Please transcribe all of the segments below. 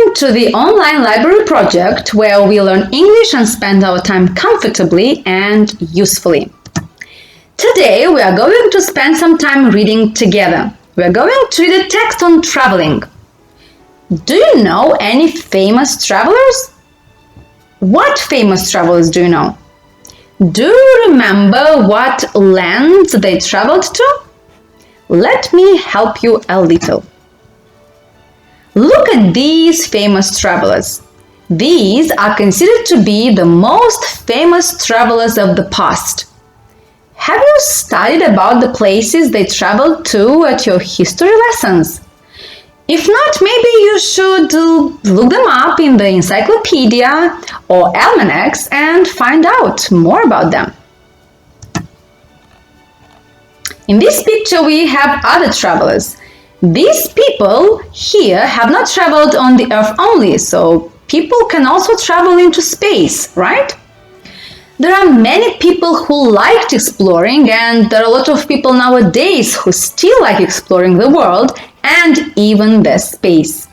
Welcome to the online library project where we learn English and spend our time comfortably and usefully. Today we are going to spend some time reading together. We are going to read a text on traveling. Do you know any famous travelers? What famous travelers do you know? Do you remember what lands they traveled to? Let me help you a little. Look at these famous travelers. These are considered to be the most famous travelers of the past. Have you studied about the places they traveled to at your history lessons? If not, maybe you should look them up in the encyclopedia or almanacs and find out more about them. In this picture, we have other travelers. These people here have not traveled on the Earth only, so people can also travel into space, right? There are many people who liked exploring, and there are a lot of people nowadays who still like exploring the world and even the space.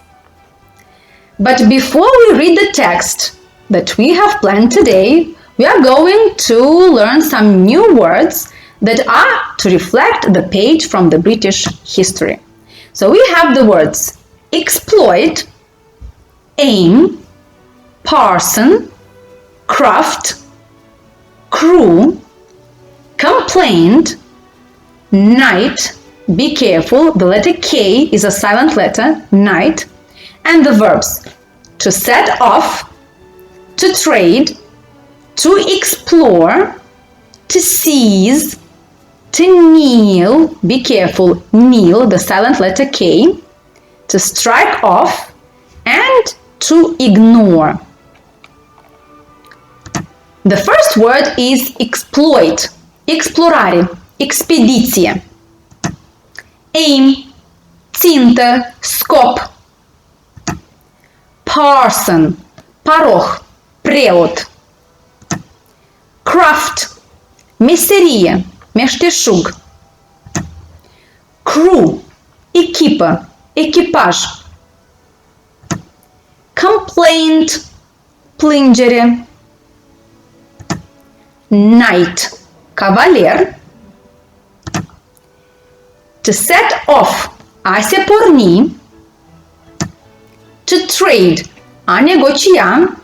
But before we read the text that we have planned today, we are going to learn some new words that are to reflect the page from the British history. So we have the words exploit, aim, parson, craft, crew, complaint, night, be careful, the letter K is a silent letter, night, and the verbs to set off, to trade, to explore, to seize, to kneel, be careful, kneel, the silent letter K, to strike off, and to ignore. The first word is exploit, explorare, expediție. Aim, țintă, scop. Parson, paroh, preot. Craft, meserie, meșteșug. Crew, echipă, echipaj. Complaint, plângere. Knight, cavaler. To set off, a se porni. To trade, a negocia.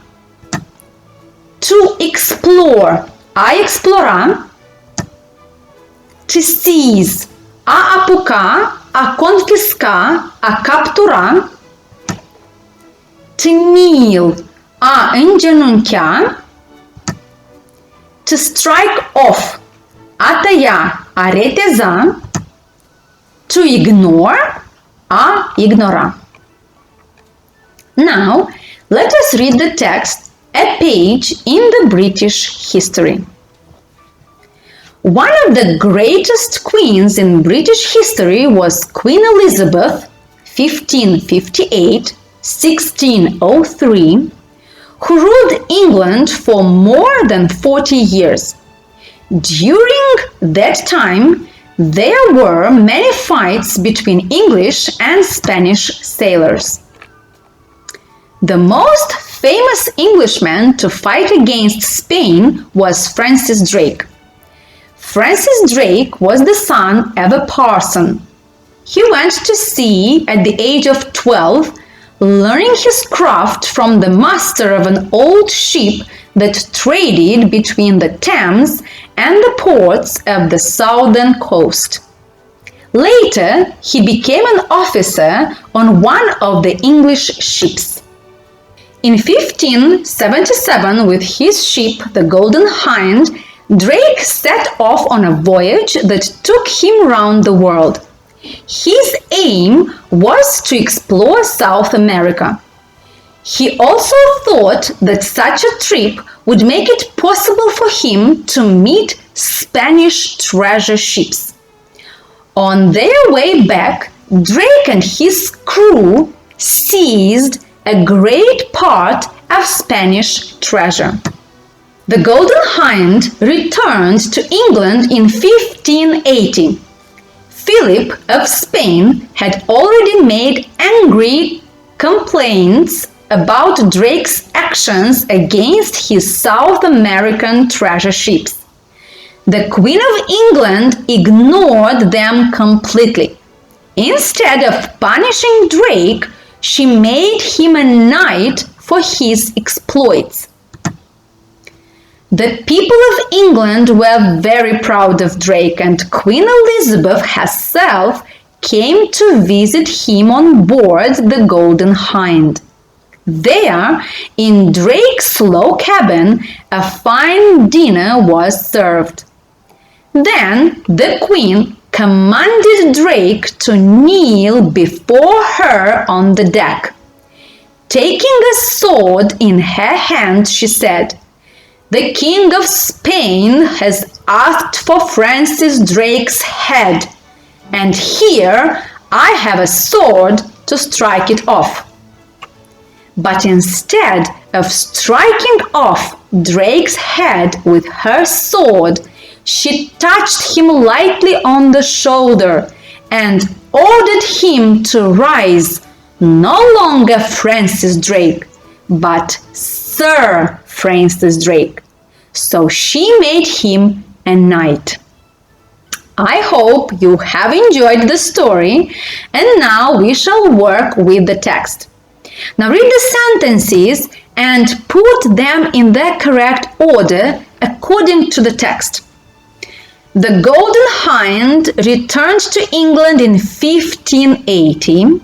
To explore, a explora. To seize, a apuca, a confisca, a captura. To kneel, a îngenunchea. To strike off, a tăia, a reteza. To ignore, a ignora. Now, let us read the text, a page in the British history. One of the greatest queens in British history was Queen Elizabeth, 1558-1603, who ruled England for more than 40 years. During that time, there were many fights between English and Spanish sailors. The most famous Englishman to fight against Spain was Francis Drake. Francis Drake was the son of a parson. He went to sea at the age of 12, learning his craft from the master of an old ship that traded between the Thames and the ports of the southern coast. Later, he became an officer on one of the English ships. In 1577, with his ship, the Golden Hind, Drake set off on a voyage that took him round the world. His aim was to explore South America. He also thought that such a trip would make it possible for him to meet Spanish treasure ships. On their way back, Drake and his crew seized a great part of Spanish treasure. The Golden Hind returned to England in 1580. Philip of Spain had already made angry complaints about Drake's actions against his South American treasure ships. The Queen of England ignored them completely. Instead of punishing Drake, she made him a knight for his exploits. The people of England were very proud of Drake, and Queen Elizabeth herself came to visit him on board the Golden Hind. There, in Drake's low cabin, a fine dinner was served. Then the Queen commanded Drake to kneel before her on the deck. Taking a sword in her hand, she said, "The King of Spain has asked for Francis Drake's head, and here I have a sword to strike it off." But instead of striking off Drake's head with her sword, she touched him lightly on the shoulder and ordered him to rise, no longer Francis Drake, but Sir Francis Drake. So she made him a knight. I hope you have enjoyed the story, and now we shall work with the text. Now read the sentences and put them in the correct order according to the text. The Golden Hind returned to England in 1580.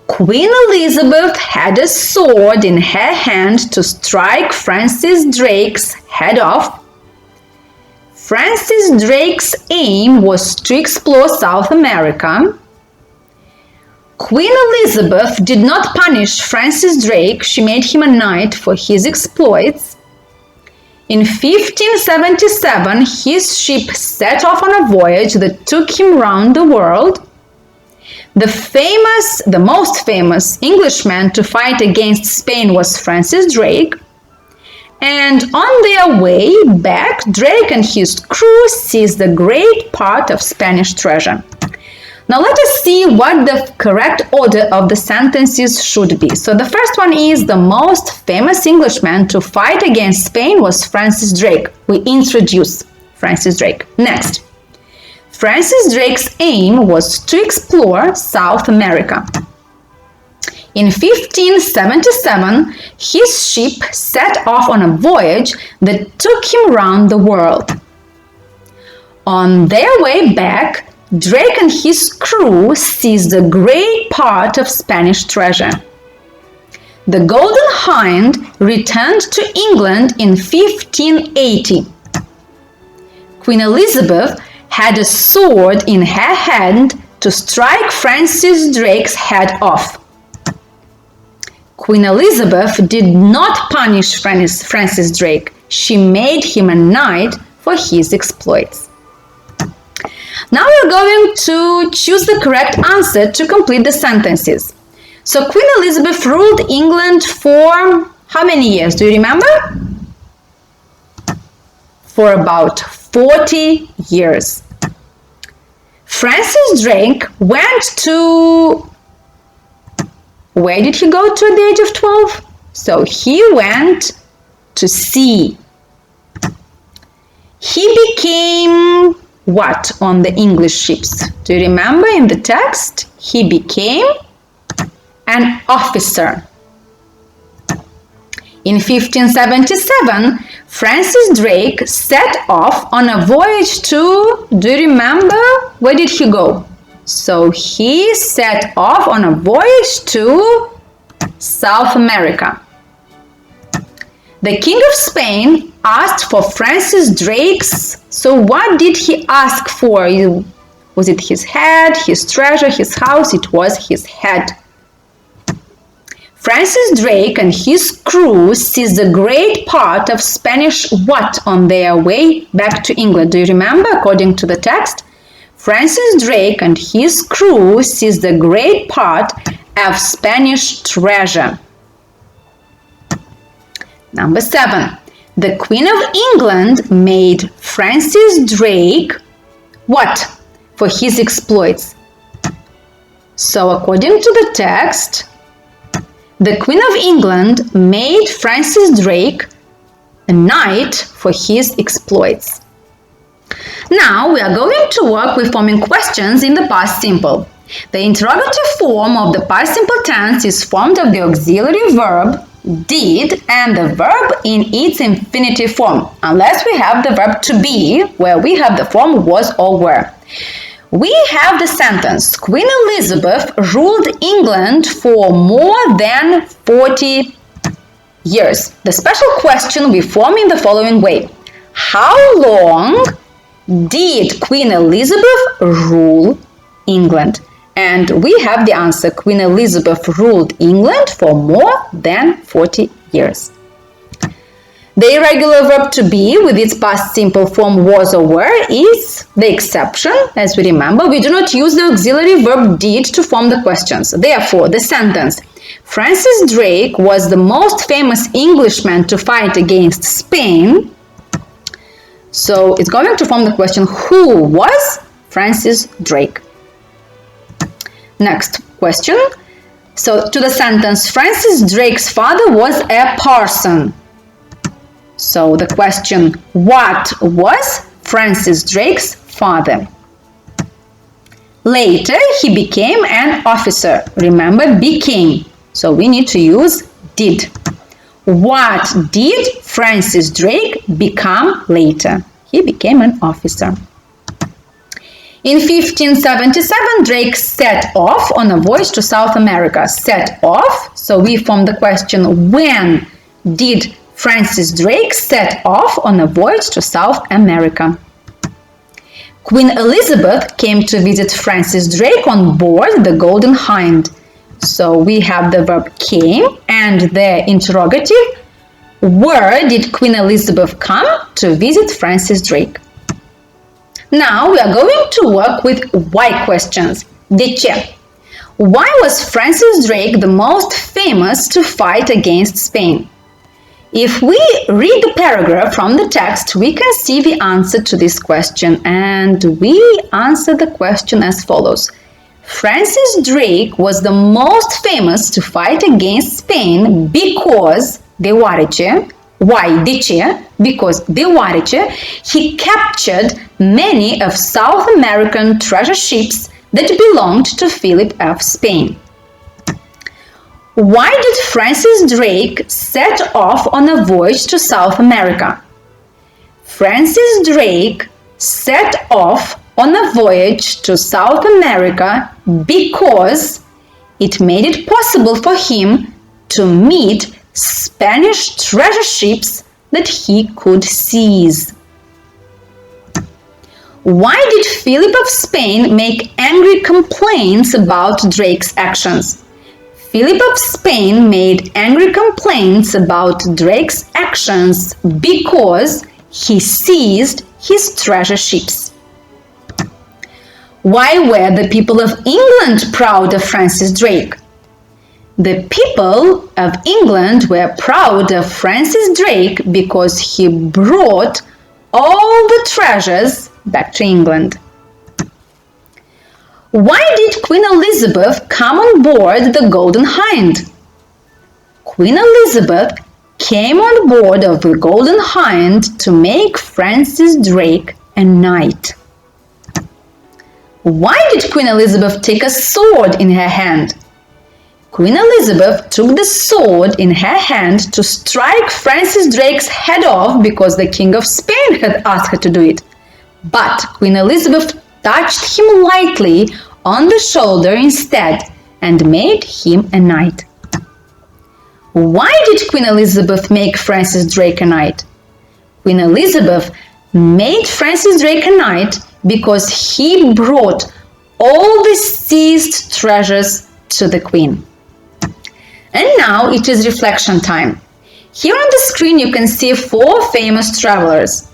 Queen Elizabeth had a sword in her hand to strike Francis Drake's head off. Francis Drake's aim was to explore South America. Queen Elizabeth did not punish Francis Drake, she made him a knight for his exploits. In 1577, his ship set off on a voyage that took him round the world. The most famous Englishman to fight against Spain was Francis Drake. And on their way back, Drake and his crew seized a great part of Spanish treasure. Now let us see what the correct order of the sentences should be. So the first one is the most famous Englishman to fight against Spain was Francis Drake. We introduce Francis Drake. Next, Francis Drake's aim was to explore South America. In 1577, his ship set off on a voyage that took him round the world. On their way back, Drake and his crew seized a great part of Spanish treasure. The Golden Hind returned to England in 1580. Queen Elizabeth had a sword in her hand to strike Francis Drake's head off. Queen Elizabeth did not punish Francis Drake. She made him a knight for his exploits. Now we're going to choose the correct answer to complete the sentences. So Queen Elizabeth ruled England for how many years? Do you remember? For about 40 years. Francis Drake went to... Where did he go to at the age of 12? So he went to sea. He became what on the English ships? Do you remember in the text? He became an officer. In 1577, Francis Drake set off on a voyage to, do you remember? Where did he go? So he set off on a voyage to South America. The King of Spain asked for Francis Drake's. So what did he ask for? Was it his head, his treasure, his house? It was his head. Francis Drake and his crew seized a great part of Spanish what on their way back to England? Do you remember according to the text? Francis Drake and his crew seized a great part of Spanish treasure. Number 7. The Queen of England made Francis Drake what? For his exploits. So according to the text, the Queen of England made Francis Drake a knight for his exploits. Now we are going to work with forming questions in the past simple. The interrogative form of the past simple tense is formed of the auxiliary verb did and the verb in its infinitive form, unless we have the verb to be, where we have the form was or were. We have the sentence, Queen Elizabeth ruled England for more than 40 years. The special question we form in the following way. How long did Queen Elizabeth rule England? And we have the answer, Queen Elizabeth ruled England for more than 40 years. The irregular verb to be with its past simple form was or were is the exception. As we remember, we do not use the auxiliary verb did to form the questions. Therefore, the sentence, Francis Drake was the most famous Englishman to fight against Spain. So it's going to form the question, who was Francis Drake? Next question. So to the sentence, Francis Drake's father was a parson. So the question, what was Francis Drake's father? Later, he became an officer. Remember, became. So we need to use did. What did Francis Drake become later? He became an officer. In 1577, Drake set off on a voyage to South America. Set off, so we form the question, when did Francis Drake set off on a voyage to South America? Queen Elizabeth came to visit Francis Drake on board the Golden Hind. So we have the verb came and the interrogative. Where did Queen Elizabeth come to visit Francis Drake? Now we are going to work with why questions. De ce? Why was Francis Drake the most famous to fight against Spain? If we read the paragraph from the text, we can see the answer to this question, and we answer the question as follows. Francis Drake was the most famous to fight against Spain because, deoarece, why, de ce? Because, deoarece, he captured many of South American treasure ships that belonged to Philip of Spain. Why did Francis Drake set off on a voyage to South America? Francis Drake set off on a voyage to South America because it made it possible for him to meet Spanish treasure ships that he could seize. Why did Philip of Spain make angry complaints about Drake's actions? Philip of Spain made angry complaints about Drake's actions because he seized his treasure ships. Why were the people of England proud of Francis Drake? The people of England were proud of Francis Drake because he brought all the treasures back to England. Why did Queen Elizabeth come on board the Golden Hind? Queen Elizabeth came on board of the Golden Hind to make Francis Drake a knight. Why did Queen Elizabeth take a sword in her hand? Queen Elizabeth took the sword in her hand to strike Francis Drake's head off because the King of Spain had asked her to do it. But Queen Elizabeth touched him lightly on the shoulder instead and made him a knight. Why did Queen Elizabeth make Francis Drake a knight? Queen Elizabeth made Francis Drake a knight because he brought all the seized treasures to the Queen. And now it is reflection time. Here on the screen you can see 4 famous travelers.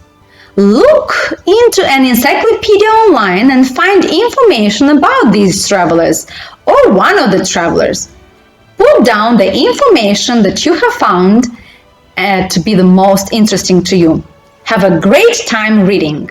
Look into an encyclopedia online and find information about these travelers or one of the travelers. Put down the information that you have found to be the most interesting to you. Have a great time reading!